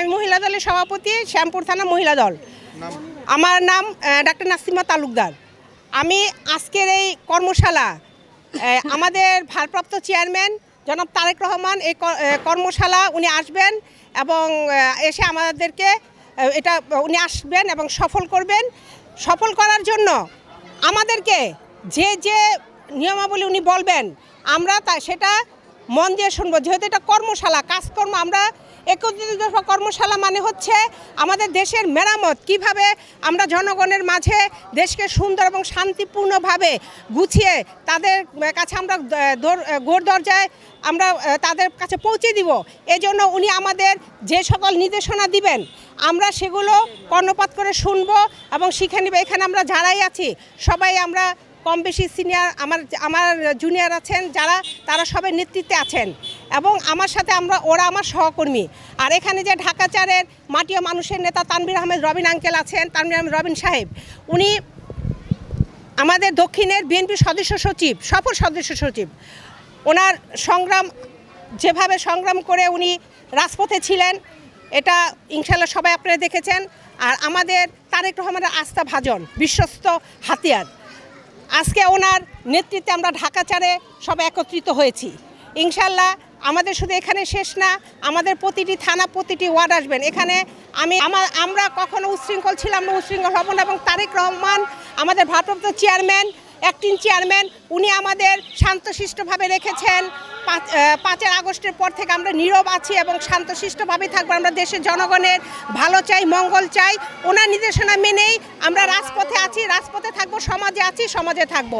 আমি মহিলা দলের সভাপতি, শ্যামপুর থানা মহিলা দল। আমার নাম ডাক্তার নাসিমা তালুকদার। আমি আজকের এই কর্মশালা আমাদের ভারপ্রাপ্ত চেয়ারম্যান জনাব তারেক রহমান এই কর্মশালা উনি আসবেন এবং এসে আমাদেরকে এটা উনি আসবেন এবং সফল করবেন। সফল করার জন্য আমাদেরকে যে যে নিয়মাবলী উনি বলবেন আমরা সেটা মন দিয়ে শুনবো। যেহেতু এটা কর্মশালা, কাজকর্ম, আমরা একত্রিত দফা কর্মশালা মানে হচ্ছে আমাদের দেশের মেরামত, কিভাবে আমরা জনগণের মাঝে দেশকে সুন্দর এবং শান্তিপূর্ণভাবে গুছিয়ে তাদের কাছে আমরা গোর দরজায় আমরা তাদের কাছে পৌঁছে দিব। এজন্য উনি আমাদের যে সকল নির্দেশনা দিবেন আমরা সেগুলো কর্ণপাত করে শুনবো এবং শিখে নিব। এখানে আমরা যারাই আছি সবাই আমরা কম বেশি সিনিয়র, আমার জুনিয়র আছেন যারা, তারা সবাই নেতৃত্বে আছেন এবং আমার সাথে ওরা আমার সহকর্মী। আর এখানে যে ঢাকা চারের মাটি ও মানুষের নেতা তানভীর আহমেদ রবিন আঙ্কেল আছেন, তানভীর আহমেদ রবিন সাহেব, উনি আমাদের দক্ষিণের বিএনপি সদস্য সচিব, সফল সদস্য সচিব। ওনার যেভাবে সংগ্রাম করে উনি রাজপথে ছিলেন এটা ইনশাল্লাহ সবাই আপনারা দেখেছেন। আর আমাদের তারেক রহমানের আস্থা ভাজন, বিশ্বস্ত হাতিয়ার। আজকে ওনার নেতৃত্বে আমরা ঢাকা চারে সবাই একত্রিত হয়েছি। ইনশাল্লাহ আমাদের শুধু এখানে শেষ না, আমাদের প্রতিটি থানা, প্রতিটি ওয়ার্ড আসবেন। এখানে আমরা কখনো উচ্ছৃঙ্খল ছিলাম না, উচ্ছৃঙ্খল হব না। এবং তারেক রহমান আমাদের ভারপ্রাপ্ত চেয়ারম্যান, অ্যাক্টিং চেয়ারম্যান, উনি আমাদের শান্তশিষ্টভাবে রেখেছেন। 5 আগস্টের পর থেকে আমরা নীরব আছি এবং শান্তশিষ্টভাবে থাকবো। আমরা দেশের জনগণের ভালো চাই, মঙ্গল চাই। ওনার নির্দেশনা মেনেই আমরা রাজপথে আছি, রাজপথে থাকবো, সমাজে আছি, সমাজে থাকবো।